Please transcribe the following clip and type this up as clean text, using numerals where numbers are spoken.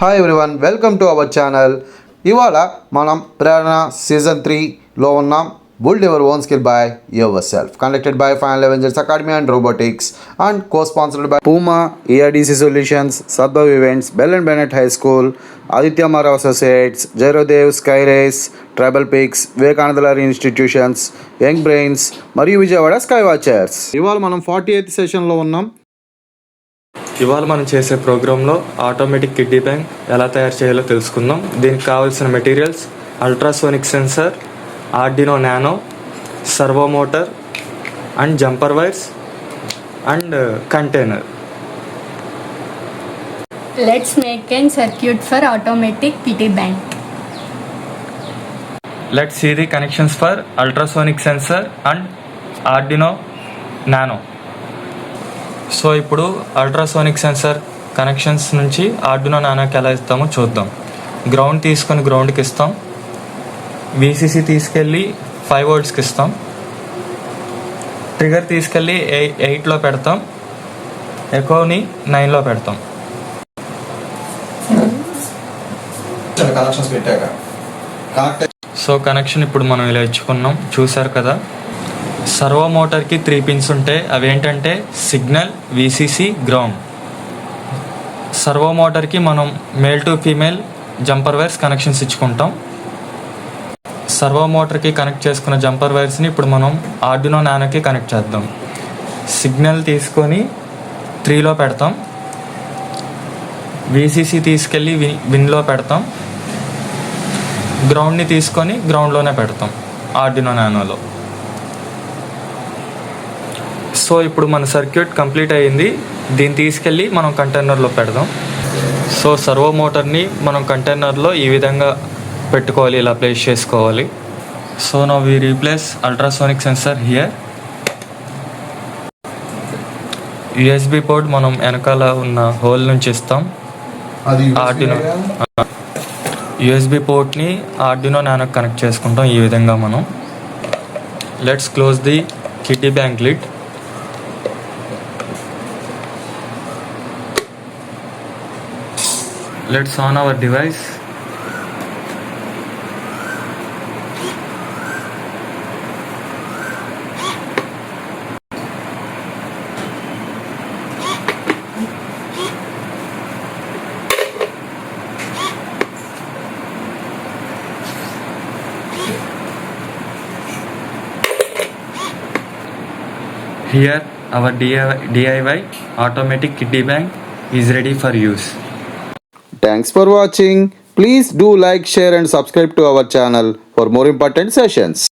Hi everyone, welcome to our channel. ఇవాళ మనం ప్రేరణ season 3లో ఉన్నాం. Build your own skill by yourself. Conducted by Final Avengers Academy and Robotics and co-sponsored by Puma, EIDC Solutions, Sadbhav Events, Bell and Bennett High School, Aditya Mara Associates, Jairodev, Skyrace, Tribal Peaks, Vivekananda Learning Institutions, Young Brains మరియు Vijayawada sky watchers. ఇవాళ మనం 48th సెషన్లో ఉన్నాం. ఇవాళ మనం చేసే ప్రోగ్రాంలో automatic kidney bank ఎలా తయారు చేయాలో తెలుసుకుందాం. దీనికి కావాల్సిన materials ultrasonic sensor, Arduino nano, servo motor and jumper wires and container. Let's make a circuit for automatic kitty bank. Let's see the connections for ultrasonic sensor and Arduino Nano. So ఇప్పుడు ultrasonic sensor connections నుంచి Arduino నానోకి ఎలా ఇస్తామో చూద్దాం. Ground తీసుకొని గ్రౌండ్కి ఇస్తాం, VCC తీసుకెళ్ళి 5 voltsకి ఇస్తాం, ట్రిగర్ తీసుకెళ్ళి 8లో పెడతాం, ఎకోని 9లో పెడతాం. సో కనెక్షన్ ఇప్పుడు మనం ఇలా ఇచ్చుకున్నాం, చూసారు కదా. సర్వో మోటార్కి 3 పిన్స్ ఉంటాయి. అవి ఏంటంటే సిగ్నల్, VCC, గ్రౌండ్. సర్వో మోటార్కి మనం male to female jumper wires connections ఇచ్చుకుంటాం. సర్వో మోటార్కి కనెక్ట్ చేసుకున్న జంపర్ వైర్స్ని ఇప్పుడు మనం ఆర్డినో నానోకి కనెక్ట్ చేద్దాం. సిగ్నల్ తీసుకొని 3లో పెడతాం, VCC తీసుకెళ్ళి విన్లో పెడతాం, గ్రౌండ్ని తీసుకొని గ్రౌండ్లోనే పెడతాం ఆర్డినో నానోలో. సో ఇప్పుడు మన సర్క్యూట్ కంప్లీట్ అయ్యింది. దీన్ని తీసుకెళ్ళి మనం కంటైనర్లో పెడదాం. సో సర్వో మోటార్ని మనం కంటైనర్లో ఈ విధంగా పెట్టుకోవాలి, ఇలా ప్లేస్ చేసుకోవాలి. So now we replace ultrasonic sensor here. USB port మనం వెనకాల ఉన్న హోల్ నుంచి ఇస్తాం. ఆర్డినో USB పోర్ట్ని ఆర్డినో నానోకి కనెక్ట్ చేసుకుంటాం ఈ విధంగా మనం. Let's close the kidney bank lid. Let's on our device. Here our DIY automatic kidney bank is ready for use. Thanks for watching. Please do like, share and subscribe to our channel for more important sessions.